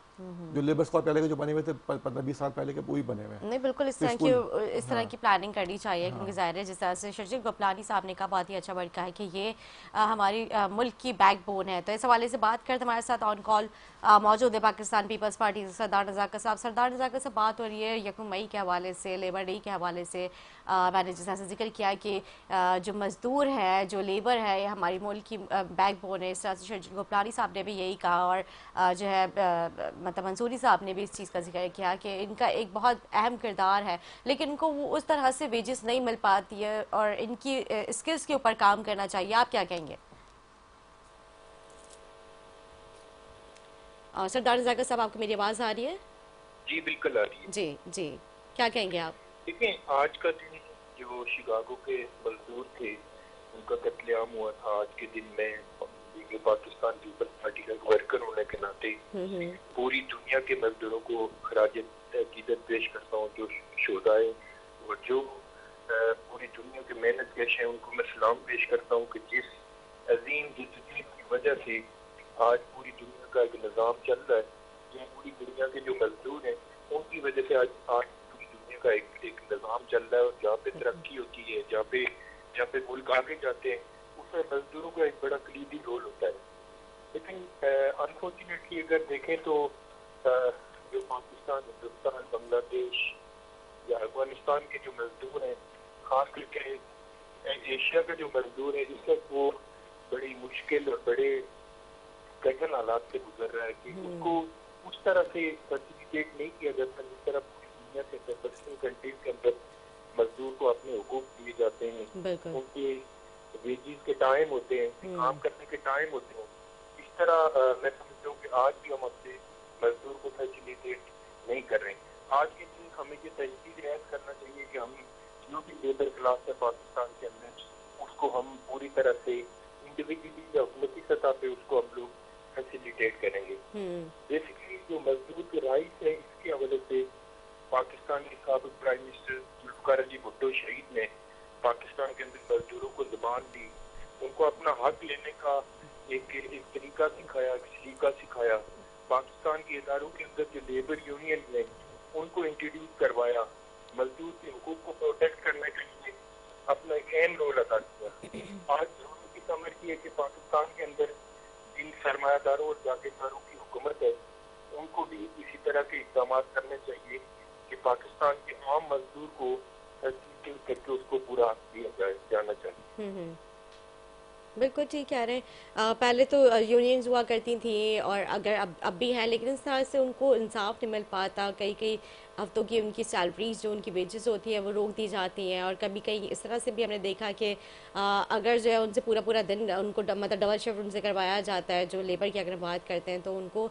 जो लेबर स्क्वायर पहले के जो बने हुए थे 15-20 साल पहले के वो ही बने हुए हैं। नहीं बिल्कुल इस तरह की प्लानिंग करनी चाहिए क्योंकि जाहिर है जिस तरह से शर्जील गोपलानी साहब ने कहा बहुत ही अच्छा वर्ड कहा है कि ये हमारी मुल्क की बैकबोन है। तो इस हवाले से बात करते हमारे साथ ऑन कॉल मौजूद है पाकिस्तान पीपल्स पार्टी से सरदार नज़ाकत साहब। सरदार नज़ाकत से बात हो रही है 1 मई के हवाले से, लेबर डे के हवाले से। मैंने जिस तरह से जिक्र किया कि जो मजदूर है, जो लेबर है, ये हमारी मुल्क की बैकबोन है। इस तरह से शर्जील गोपलानी साहब ने भी यही कहा और जो है मतलब मंसूरी साहब ने भी इस चीज़ का जिक्र किया कि इनका एक बहुत अहम किरदार है लेकिन इनको वो उस तरह से वेजेस नहीं मिल पाती है और इनकी स्किल्स के ऊपर काम करना चाहिए। आप क्या कहेंगे? सरदार नज़ाकत साहब आपको मेरी आवाज़ आ रही है? जी बिल्कुल आ रही है। जी जी, क्या कहेंगे आप? देखिए आज का दिन जो शिकागो के मजदूर थे उनका कत्लेआम हुआ था, आज के दिन में पाकिस्तान पीपल्स पार्टी का वर्कर होने के नाते पूरी दुनिया के मजदूरों को खराज अकीदत पेश करता हूँ। जो शोधाए और जो पूरी दुनिया के मेहनत कश हैं उनको मैं सलाम पेश करता हूँ कि जिस अजीम जिद्दीद की वजह से आज पूरी दुनिया का एक निज़ाम चल रहा है, जो पूरी दुनिया के जो मजदूर हैं उनकी वजह से आज पूरी दुनिया का एक निज़ाम चल रहा है। और जहाँ पे तरक्की होती है, जहाँ पे मुल्क आगे जाते हैं, उसमें मजदूरों का एक बड़ा कलीदी रोल होता है। लेकिन अनफॉर्चुनेटली अगर देखें तो जो पाकिस्तान, हिंदुस्तान, बांग्लादेश या अफगानिस्तान के जो मजदूर हैं, खास करके एशिया के जो मजदूर है, इस वक्त वो बड़ी मुश्किल और बड़े कठिन हालात से गुजर रहा है कि उसको उस तरह से फैसिलिटेट नहीं किया जाता जिस तरह पूरी दुनिया के अंदर वेस्टर्न कंट्रीज के अंदर मजदूर को अपने हुकूक दिए जाते हैं, उनके वेजेस के टाइम होते हैं, काम करने के टाइम होते हैं। इस तरह मैं समझता हूँ कि आज भी हम अपने मजदूर को फैसिलिटेट नहीं कर रहे हैं। आज के दिन हमें ये तजदीद ऐड करना चाहिए कि हम जो भी लेबर क्लास है पाकिस्तान के अंदर उसको हम पूरी तरह से इंडिविजुअली या हुकूमती सतह पे उसको हम लोग फैसिलिटेट करेंगे। बेसिकली जो मजदूर के राइट्स है इसके हवाले से पाकिस्तान के साबिक प्राइम मिनिस्टर जुल्फिकार अली भुट्टो शहीद ने पाकिस्तान के अंदर मजदूरों को ज़बान दी, उनको अपना हक लेने का एक तरीका सिखाया, एक सलीका सिखाया। पाकिस्तान के इदारों के अंदर जो लेबर यूनियन ने उनको इंट्रोड्यूस करवाया, मजदूर के हुकूक को प्रोटेक्ट करने के लिए अपना एक अहम रोल अदा किया। आज जरूरत की समझ की है कि पाकिस्तान के अंदर जिन सरमायादारों और जागीरदारों की हुकूमत है उनको भी इसी तरह के इक़दाम करने चाहिए कि पाकिस्तान के आम मजदूर को फैसिलिटेट करके उसको पूरा हक दिया जाना चाहिए। बिल्कुल ठीक कह रहे हैं। पहले तो यूनियंस हुआ करती थी और अगर अब भी हैं लेकिन इस तरह से उनको इंसाफ नहीं मिल पाता। कई हफ्तों की उनकी सैलरीज जो उनकी वेजेस होती है वो रोक दी जाती हैं और कभी कहीं इस तरह से भी हमने देखा कि अगर जो है उनसे पूरा दिन उनको मतलब डबल शिफ्ट उनसे करवाया जाता है। जो लेबर की अगर बात करते हैं तो उनको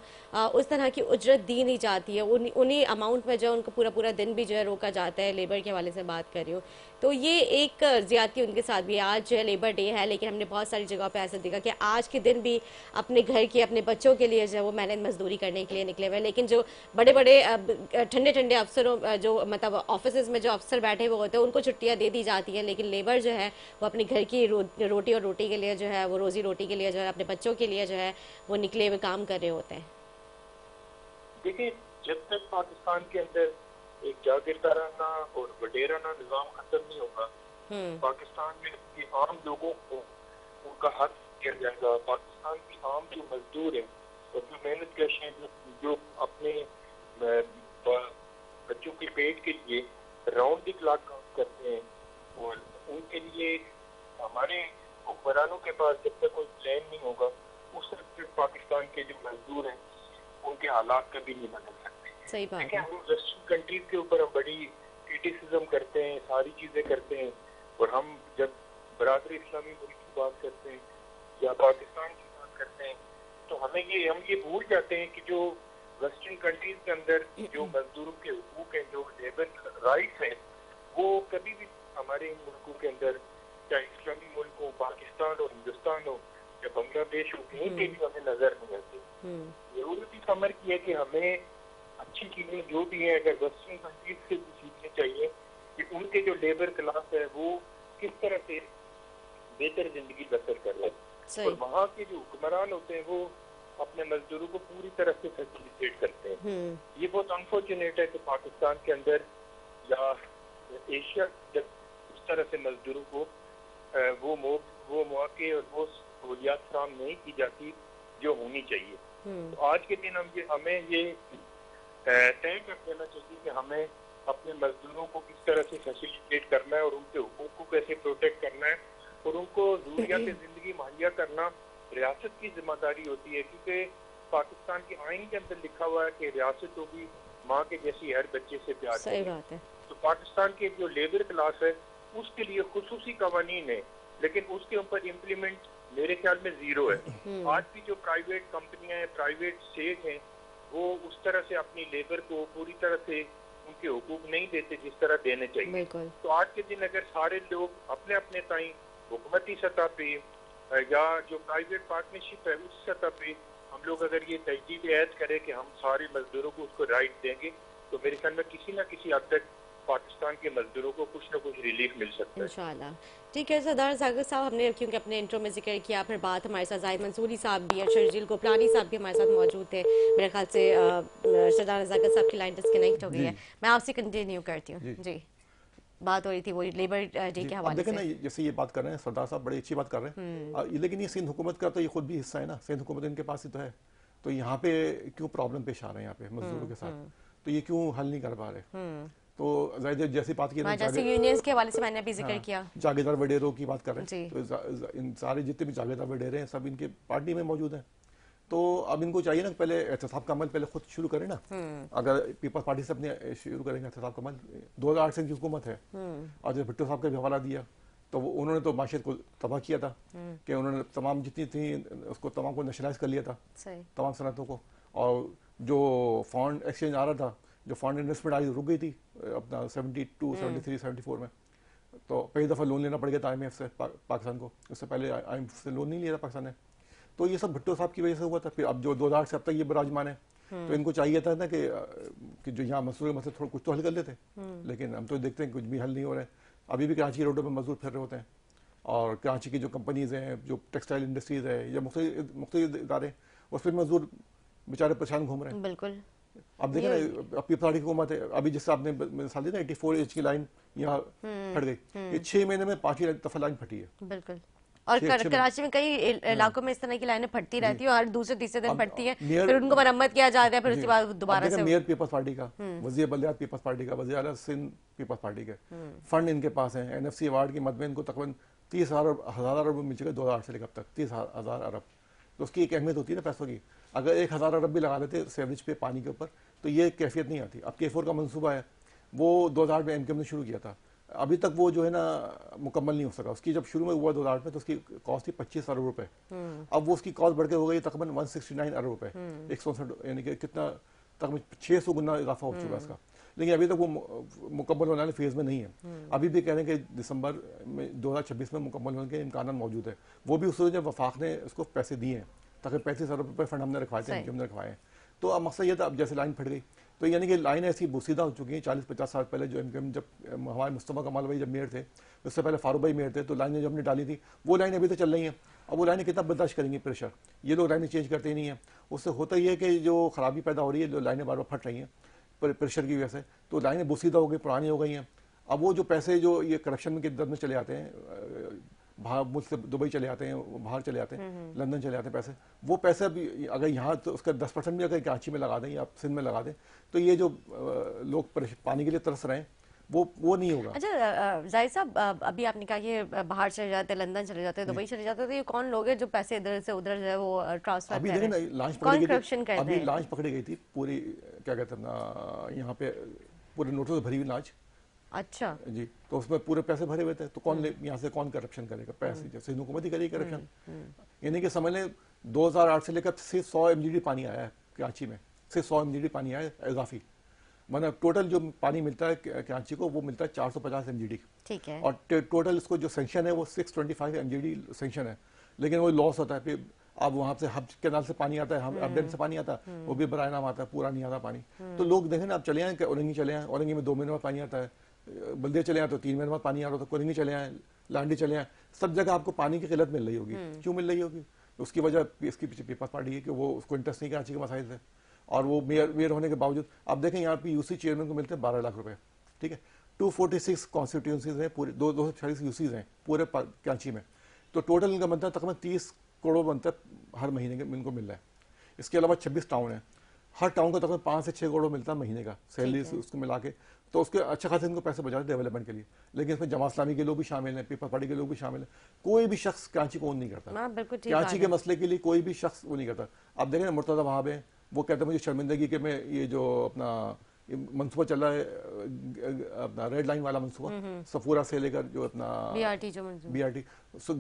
उस तरह की उजरत दी नहीं जाती है। उन्हीं अमाउंट में जो है उनको पूरा दिन भी जो है रोका जाता है। लेबर के हवाले से बात कर रही हूँ तो ये एक ज़्यादती उनके साथ भी। आज जो है लेबर डे है लेकिन हमने बहुत सारी जगह पे ऐसा देखा कि आज के दिन भी अपने घर के अपने बच्चों के लिए जो है वो मेहनत मजदूरी करने के लिए निकले हुए, लेकिन जो बड़े ठंडे घंटे अफसरों जो मतलब ऑफिस में जो अफसर बैठे हुए होते हैं उनको छुट्टियां दे दी जाती है, लेकिन लेबर जो है वो अपनी घर की रोटी और रोटी के लिए जो है, वो रोजी रोटी के लिए जो है, अपने बच्चों के लिए जो है वो निकले हुए काम कर रहे होते हैं। देखिए, जब तक पाकिस्तान के अंदर एक जागीरदाराना और वडेराना निजाम खत्म नहीं होगा, पाकिस्तान में के आम लोगों को उनका हक दिया जाएगा। पाकिस्तान की आम जो मजदूर है और जो मेहनत कश हैं, जो अपने बच्चों के पेट के लिए राउंड द क्लॉक काम करते हैं, और उनके लिए हमारे हुक्मरानों के पास जब तक कोई प्लान नहीं होगा, उस वक्त तक पाकिस्तान के जो मजदूर हैं उनके हालात कभी नहीं बदल सकते। सही बात है। हम वेस्टर्न कंट्रीज के ऊपर हम बड़ी क्रिटिसिज्म करते हैं, सारी चीजें करते हैं, और हम जब बरादरी इस्लामी मुल्क की बात करते हैं या पाकिस्तान की बात करते हैं तो हम ये भूल जाते हैं कि जो वेस्टर्न कंट्रीज के अंदर जो मजदूरों के हुकूक हैं, जो लेबर राइट्स हैं, वो कभी भी हमारे इन मुल्कों के अंदर, चाहे इस्लामी मुल्क हो, पाकिस्तान हो, हिंदुस्तान हो या बांग्लादेश हो, कहीं पे भी हमें नजर नहीं आती। जरूरत इस अमर की है कि हमें अच्छी चीजें जो भी है अगर वेस्टर्न कंट्रीज से भी सीखनी चाहिए कि उनके जो लेबर क्लास है वो किस तरह से बेहतर जिंदगी बसर कर रहे हैं, और वहाँ के जो हुक्मरान होते हैं वो अपने मजदूरों को पूरी तरह से फैसिलिटेट करते हैं। ये बहुत अनफॉर्चुनेट है कि पाकिस्तान के अंदर या एशिया जब उस तरह से मजदूरों को वो मौके और वो सहूलियात फराहम नहीं की जाती जो होनी चाहिए। तो आज के दिन हमें ये तय कर देना चाहिए कि हमें अपने मजदूरों को किस तरह से फैसिलिटेट करना है और उनके हुकूक को कैसे प्रोटेक्ट करना है, और उनको जरूरियात जिंदगी मुहैया करना रियासत की जिम्मेदारी होती है, क्योंकि पाकिस्तान के आइन के अंदर लिखा हुआ है कि रियासत होगी माँ के जैसी हर बच्चे से प्यार। सही बात है। तो पाकिस्तान के जो लेबर क्लास है उसके लिए खुसूसी कवानीन है, लेकिन उसके ऊपर इम्प्लीमेंट मेरे ख्याल में जीरो है। आज भी जो प्राइवेट कंपनियां हैं, प्राइवेट स्टेट हैं, वो उस तरह से अपनी लेबर को पूरी तरह से उनके हुकूक नहीं देते जिस तरह देने चाहिए। तो आज के दिन अगर सारे लोग अपने अपने ताई हुकूमती सतह पे या जो प्राइवेट पार्टनरशिप है उस सतह पे हम लोग अगर ये तजदीद ऐद करें कि हम सारे मजदूरों को उसको राइट देंगे, तो मेरे ख्याल में किसी न किसी हद तक पाकिस्तान के मजदूरों को कुछ न कुछ रिलीफ मिल सकता है इंशाल्लाह। ठीक है सरदार जाकिर साहब, हमने क्योंकि अपने इंट्रो में जिक्र किया, फिर बात हमारे साथ जाहिद मंसूरी साहब भी, शर्जील गोपलानी साहब भी हमारे साथ मौजूद थे। मेरे ख्याल से सरदार जाकिर साहब की लाइन डिस्कनेक्ट हो गई है, मैं आपसे कंटिन्यू करती हूँ। जी, बात हो रही थी वो लेबर डे के हवाले से। ना जैसे ये बात कर रहे हैं सरदार साहब, बड़ी अच्छी बात कर रहे हैं, लेकिन ये सिंध हुकूमत का तो ये खुद भी हिस्सा है ना, सिंध हुकूमत इनके पास ही तो है, तो यहाँ पे क्यों प्रॉब्लम पेश आ रहे हैं यहाँ पे मजदूरों के साथ, तो ये क्यों हल नहीं कर पा रहे। तो जैसी बात की यूनियंस के हवाले से मैंने अभी जिक्र किया, जागीरदार वडेरों की बात कर रहे हैं, तो इन सारे जितने भी जागीरदार वडेरे हैं सब इनके पार्टी में मौजूद हैं। तो अब इनको चाहिए ना पहले एहतसाब का अमल पहले खुद शुरू करें ना। अगर पीपल्स पार्टी से अपने शुरू करेंगे एहतसाब का अमल, 2008 से इनकी हुकूमत है, और जब भुट्टो साहब का भी हवाला दिया तो उन्होंने तो माशियत को तबाह किया था कि उन्होंने तमाम जितनी थी उसको तमाम को नेशनलाइज कर लिया था, तमाम सनतों को, और जो फॉरेन एक्सचेंज आ रहा था, जो फॉरेन इन्वेस्टमेंट आई रुक गई थी अपना 72, 73, 74 में, तो पहली दफ़ा लोन लेना पड़ गया था IMF से पाकिस्तान को, उससे पहले IMF से लोन नहीं लिया था पाकिस्तान ने। तो ये सब भुट्टो साहब की वजह से हुआ था। फिर अब जो 2008 से अब तक ये बराजमान है, तो इनको चाहिए था ना कि जो यहाँ मजदूर मसले थोड़ा कुछ तो हल कर लेते, लेकिन हम तो देखते हैं कुछ भी हल नहीं हो रहा है। अभी भी कराची रोडों पर मजदूर फिर रहे होते हैं, और कराची की जो कंपनीज़ हैं, जो टेक्सटाइल इंडस्ट्रीज़ है या मुख्तलिफ इदारे, उस पर मजदूर बेचारे परेशान घूम रहे हैं। बिल्कुल। अब देखें ना, अब पीपल्स पार्टी की हुकूमत है, अभी जिससे आपने मिसाल दी ना 84H की लाइन यहाँ फट गई, ये 6 महीने में 5 दफ़ा लाइन फटी है। बिल्कुल। और कराची में कई इलाकों में इस तरह की लाइनें फटती रहती है, और दूसरे तीसरे दिन फटती है, फिर उनको मरम्मत किया जाता है, फिर उसके बाद दोबारा से। मेयर पीपल्स पार्टी का, वज़ीर बल्दियात पीपल्स पार्टी का, वज़ीर आला सिंध पीपल्स पार्टी के, फंड इनके पास हैं, NFC अवार्ड की मद में इनको तकरीबन 30,000 अरब मिल चुके 2008 से लेकर अब तक 30,000 अरब। तो उसकी एक अहमियत होती है ना पैसों की। अगर 1,000 अरब भी लगा लेते सेवरेज पे पानी के ऊपर, तो ये कैफियत नहीं आती। अब K4 का मंसूबा है, वो 2008 में MKM ने शुरू किया था, अभी तक वो जो है ना मुकम्मल नहीं हो सका। उसकी जब शुरू में हुआ 2008 में, तो उसकी कॉस्ट थी 25 अरब रुपए, अब वो उसकी कॉस्ट बढ़ के हो गई तकरीबन 169 अरब रुपए, 164, यानी कि कितना तकरीबन 600 गुना इजाफा हो चुका है इसका। लेकिन अभी तक वो मुकम्मल होने वाले फेज में नहीं है। अभी भी कह रहे हैं कि दिसंबर में 2026 में मुकम्मल होने के इम्कान मौजूद है। वो भी उस वक्त जब वफाक ने उसको पैसे दिए हैं, तकरीबन 35 अरब रुपए फंड हमने रखवाए थे, हमने रखवाए हैं। तो अब मकसद ये था, अब जैसे लाइन फट गई तो यानी कि लाइन ऐसी बोसीदा हो चुकी है 40-50 साल पहले, जो जब हमारे मुस्तफा कमाल भाई जब मेयर थे, उससे पहले फारूक भाई मेयर थे, तो लाइनें जो हमने डाली थी वो लाइनें अभी तो चल रही हैं। अब वो लाइनें कितना बर्दाश्त करेंगी प्रेशर, ये लोग लाइनें चेंज करते ही नहीं है। उससे होता ही है कि जो खराबी पैदा हो रही है, जो लाइनें बार बार फट रही हैं प्रेशर की वजह से, तो लाइनें बोसीदा हो गई, पुरानी हो गई हैं। अब वो जो पैसे जो ये करप्शन के दर में चले आते हैं, बाहर मुल्क से दुबई चले आते हैं, बाहर चले आते हैं, लंदन चले आते हैं पैसे, वो पैसे भी अगर यहाँ तो उसका 10% भी अगर कराची में लगा दें या सिंध में लगा दें, तो ये जो लोग पानी के लिए तरस रहे हैं वो नहीं होगा। अच्छा जाहिद साहब, अभी आपने कहा कि बाहर चले जाते हैं, लंदन चले जाते हैं, दुबई चले जाते हैं, तो ये कौन लोग हैं जो पैसे इधर से उधर जो है वो ट्रांसफर अभी कर रहे देखें हैं? ना, लांच कौन पकड़ी करप्शन गई थी, करते अभी हैं? लांच पकड़ी गई थी पूरी, क्या कहते हैं ना, यहाँ पे पूरे नोटों से भरी हुई लांच। अच्छा जी, तो उसमें पूरे पैसे भरे हुए थे, तो कौन यहाँ से कौन करप्शन करेगा? पैसे जैसे हुकूमत ही करेगी करप्शन। यानी कि समझ लें 2008 से लेकर सिर्फ 100 MGD पानी आया है कराची में, सिर्फ 100 MGD पानी आया है इजाफी, मतलब टोटल जो पानी मिलता है कराची को वो मिलता है 450 MGD। ठीक है। और टोटल इसको जो सेंक्शन है वो 625 MGD सेंक्शन है, लेकिन वो लॉस होता है। फिर अब वहाँ से हब कैनाल से पानी आता है, हम अपडेट से पानी आता है, वो भी बराए नाम आता है, पूरा नहीं आता पानी। तो लोग देखें ना, आप चले आए औरंगी चले आए, औरंगी में 2 महीने बाद पानी आता है, बल्दिया चले आए तो 3 महीने बाद पानी आ रहा था, कोरंगी चले आए, लांडी चले आए, सब जगह आपको पानी की किल्लत मिल रही होगी। क्यों मिल रही होगी? उसकी वजह इसके पीछे पीपल्स पार्टी है कि वो उसको इंटरेस्ट नहीं कराची के मसाइल से, और वो मेयर होने के बावजूद आप देखें यहाँ पे यूसी चेयरमैन को मिलते हैं 12 लाख रुपए। ठीक है, 246 कॉन्स्टिट्यूंसीज हैं, पूरे 246 यूसीज हैं पूरे कराची में, तो टोटल इनका बनता है तकरीबन 30 करोड़ बनता है हर महीने के इनको मिल रहा है। इसके अलावा 26 टाउन है, हर टाउन को तकरीबन 5 से 6 करोड़ मिलता है महीने का सैलरी उसको मिला के, तो उसके अच्छा खासा इनको पैसे बचाते डेवलपमेंट के लिए। लेकिन इसमें जमात इस्लामी के लोग भी शामिल हैं, पीपल्स पार्टी के लोग भी शामिल हैं, कोई भी शख्स कराची को ओन नहीं करता। कराची के मसले के लिए कोई भी शख्स वो नहीं करता। आप देखें ना, मुर्तज़ा वहाब है, वो कहते हैं मुझे शर्मिंदगी के मैं ये जो अपना मनसूबा चल रहा है अपना रेड लाइन वाला मनसूबा, सफूरा से लेकर जो अपना BRT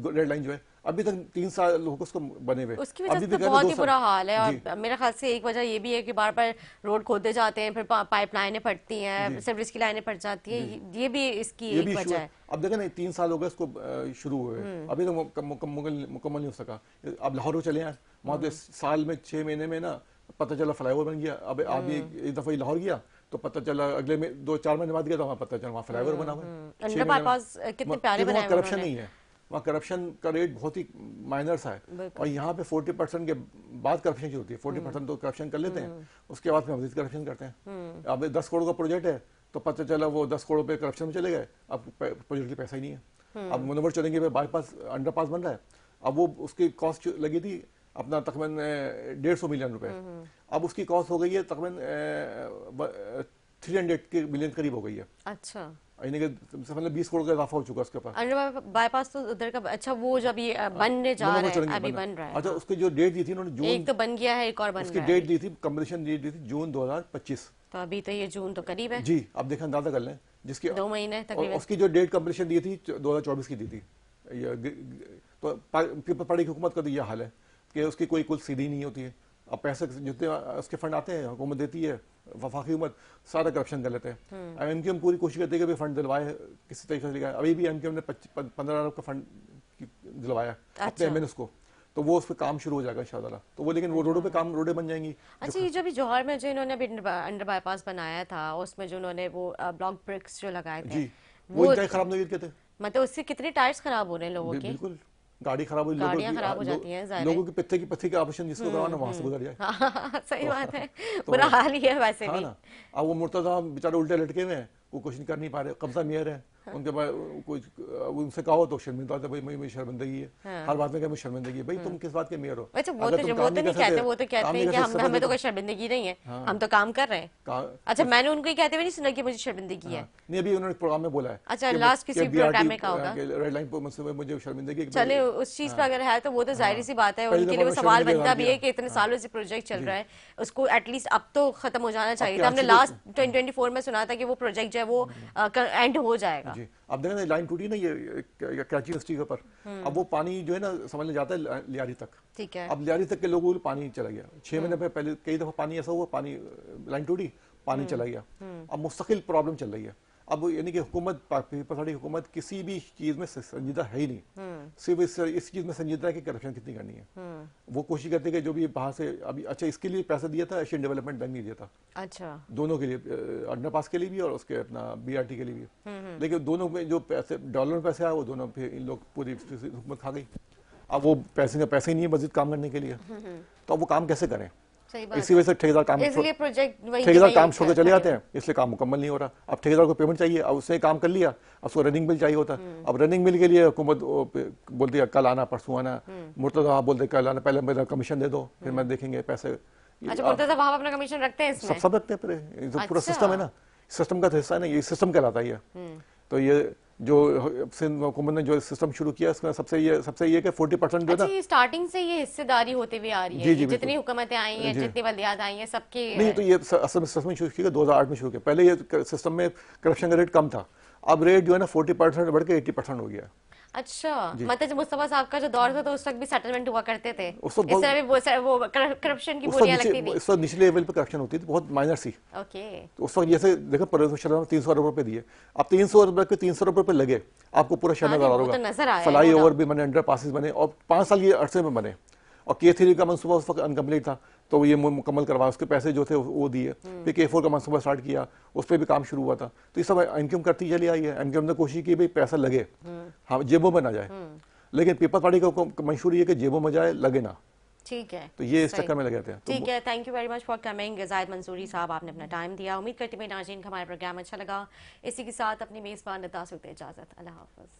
रेड लाइन जो है, अभी तक 3 साल लोग उसको बने हुए, उसकी वजह से तो बहुत ही बुरा हाल है। और मेरे ख्याल से एक वजह ये भी है कि बार बार रोड खोदते जाते हैं, फिर पाइपलाइनें फटती हैं, सर्विस की लाइनें फट जाती हैं, ये भी इसकी एक वजह है। अब देखें ना, 3 साल हो गए इसको शुरू हुए, अभी तो मुकम्मल नहीं हो सका। अब लाहौर चले आए, वहाँ तो साल में 6 महीने में ना पता चला फ्लाईओवर बन गया। अब आदमी एक दफा लाहौर गया तो पता चला अगले में 2-4 महीने बाद गया तो वहाँ पता चला वहाँ फ्लाईओवर बना हुआ है। कितने प्यारे बनाए हैं। करप्शन नहीं है वहाँ, करप्शन का रेट बहुत ही माइनर सा है, और यहाँ पे 40% के बाद करप्शन की होती है। 40% तो करप्शन कर लेते हैं, उसके बाद फिर मजीद करप्शन करते हैं। अब 10 करोड़ का प्रोजेक्ट है तो पता चला वो 10 करोड़ पे करप्शन में चले गए, अब प्रोजेक्ट की पैसा ही नहीं है। अब मुनव्वर चलेंगे बाईपास अंडरपास बन रहा है, अब वो उसकी कॉस्ट लगी थी अपना तकरीबन 150 मिलियन रुपए, अब उसकी कॉस्ट हो गई है तकरीबन 300 मिलियन करीब हो गई है। अच्छा, यानी कि मतलब 20 करोड़ का इजाफा हो चुका है उसके ऊपर। अंडर बाईपास तो उधर का अच्छा, वो जब ये बनने जा रहा है, अभी बन रहा है। अच्छा, उसकी जो डेट दी थी उन्होंने जून, एक तो बन गया है, एक और बन रहा है। उसकी डेट दी थी, कंपटीशन डेट दी थी जून 2025, तो अभी तो ये जून तो करीब है जी। अब देखें, अंदाजा कर लें, जिसकी 2 महीने तकरीबन। उसकी जो डेट कंपटीशन दी थी 2024 की दी थी। तो पीपल्स पार्टी की हुकूमत का तो यह हाल है कि उसकी कोई कुल सीधी नहीं होती है। अब पैसे जितने उसके फंड आते हैं हुकूमत देती है, वफाकी हुकूमत सारा करप्शन कर लेते हैं। एमक्यूएम पूरी कोशिश करती है कि फंड दिलवाए किसी तरीके से। अभी भी एमक्यूएम ने 15 अरब का फंड दिलवाया अपने MNS को, तो वो उस पर काम शुरू हो जाएगा इंशाल्लाह। तो वो, लेकिन वो रोडों पे काम, रोडें बन जाएंगी। अच्छा, ये जो भी जौहर में जो इन्होंने अभी अंडर बाईपास बनाया था, उसमें जो उन्होंने वो ब्लॉक ब्रिक्स जो लगाए थे, वो इंतहाई खराब नहीं कहते, मतलब उससे कितने टायर्स खराब हो रहे हैं लोगों के। बिल्कुल, गाड़ी खराब हुई, गाड़ियां खराब हो जाती हैं, लोगों की पत्थर की ऑपरेशन जिसको करवाना वहां से गुजर जाए। सही बात है, बुरा हाल ही है वैसे भी। ना, अब वो मुर्तज़ा बेचारे उल्टे लटके हुए हैं, वो कुछ नहीं कर नहीं पा रहे, कब्जा मेयर है उनके पास, कुछ उनसे कहो तो शर्मिंदा होता है, भाई मुझे शर्मिंदागी है, हर बात में क्या शर्मिंदागी है, भाई तुम किस बात के मेयर हो? अच्छा, वो तो नहीं कहते, वो तो कहते हैं कि हमें तो कोई शर्मिंदगी नहीं है, हम तो काम कर रहे हैं। अच्छा, मैंने उनको ही कहते हुए नहीं सुना कि मुझे शर्मिंदगी है। नहीं, अभी उन्होंने प्रोग्राम में बोला है। अच्छा, लास्ट किसी प्रोग्राम में कहा होगा, रेड लाइन पर मुझे शर्मिंदगी। चले, उस चीज पे अगर है तो वो तो जाहिर सी बात है, उनके लिए वो सवाल बनता भी है कि इतने सालों से प्रोजेक्ट चल रहा है, उसको एटलीस्ट अब तो खत्म हो जाना चाहिए था। हमने लास्ट 2024 में सुना था कि वो प्रोजेक्ट जो है वो एंड हो जाएगा। अब देखें ना, लाइन टूटी ना ये कराची यूनिवर्सिटी के ऊपर, अब वो पानी जो है ना समझ ले जाता है लियारी तक। ठीक है, अब लियारी तक के लोगों को पानी चला गया। 6 महीने पहले कई दफा पानी ऐसा हुआ, पानी लाइन टूटी, पानी चला गया। अब मुस्तकिल प्रॉब्लम चल रही है। अब यानी कि हुकूमत पीपल्स पार्टी की हुकूमत किसी भी चीज में संजीदा है ही नहीं, सिर्फ इस चीज में संजीदा है कि करप्शन कितनी करनी है। वो कोशिश करते हैं कि जो भी बाहर से अभी, अच्छा इसके लिए पैसा दिया था एशियन डेवलपमेंट बैंक ने दिया था, अच्छा दोनों के लिए, अंडरपास के लिए भी और उसके अपना BRT के लिए भी, लेकिन दोनों में जो पैसे डॉलर में पैसे आए वो दोनों पे इन लोग पूरी हुकूमत खा गई। अब वो पैसे का पैसे ही नहीं है मस्जिद काम करने के लिए, तो अब वो काम कैसे करें? इसी वजह से ठेकेदार काम छोड़ के चले जाते हैं, इसलिए काम मुकम्मल नहीं हो रहा। अब ठेकेदार को पेमेंट चाहिए, अब उसने काम कर लिया, अब उसको रनिंग बिल चाहिए होता है। अब रनिंग बिल के लिए हुकूमत बोलती है कल आना परसों आना, मुर्तज़ा बोलते कल आना, पहले मेरा कमीशन दे दो फिर मैं देखेंगे पैसे। अच्छा, मुर्तज़ा वहां अपना कमीशन रखते हैं इसमें? सब रखते हैं, पूरा सिस्टम है ना, सिस्टम का हिस्सा है ना, ये सिस्टम कहलाता है। तो ये जो सिंध हुकूमत ने जो सिस्टम शुरू किया इसमें सबसे ये कि 40% जो है स्टार्टिंग से ये हिस्सेदारी होते हुए आ रही है। जी, जितनी हुकूमतें आई हैं, जितनी बल्दियात आई हैं, सबके नहीं, तो ये असल में सिस्टम शुरू किया 2008 में शुरू किया। पहले ये सिस्टम में करप्शन का रेट कम था, अब रेट जो है ना 40% बढ़ के 80% हो गया। अच्छा, मतलब जब मुस्तफा साहब का जो दौर था तो उस वक्त भी सेटलमेंट हुआ करते थे, इस तरह भी वो करप्शन की बोलियां लगती थी। उस वक्त निचले लेवल पे करप्शन होती थी, बहुत माइनर सी। ओके, तो उस वक्त जैसे देखो परवेज मुशर्रफ 300 अरब रुपए दिए, अब 300 अरब के 300 अरब रुपए लगे, आपको पूरा शहर नजर आ रहा होगा, फ्लाई ओवर भी बने, अंडर पासिस बने, और 5 साल के अरसे में बने। और K3 का मनसूबा उस वक्त अनकम्प्लीट था, तो ये मुकम्मल करवाया, उसके पैसे जो थे वो दिए। फिर K4 का मनसूबा स्टार्ट किया, उस पर भी काम शुरू हुआ था। तो ये सब इनकम करती चली आई है। इनकम ने कोशिश की भाई पैसा लगे, हाँ जेबों में ना जाए, लेकिन पीपल्स पार्टी का मंशूर ये कि जेबों में जाए लगे ना। ठीक है, तो ये इस चक्कर में लगे थे। ठीक है, thank you very much for coming Zahid Mansuri साहब, आपने अपना टाइम दिया। उम्मीद करती हूँ नाज़रीन का हमारा प्रोग्राम अच्छा लगा। इसी के साथ अपनी मेज़बान नता से इजाज़त, अल्लाह हाफ़िज़।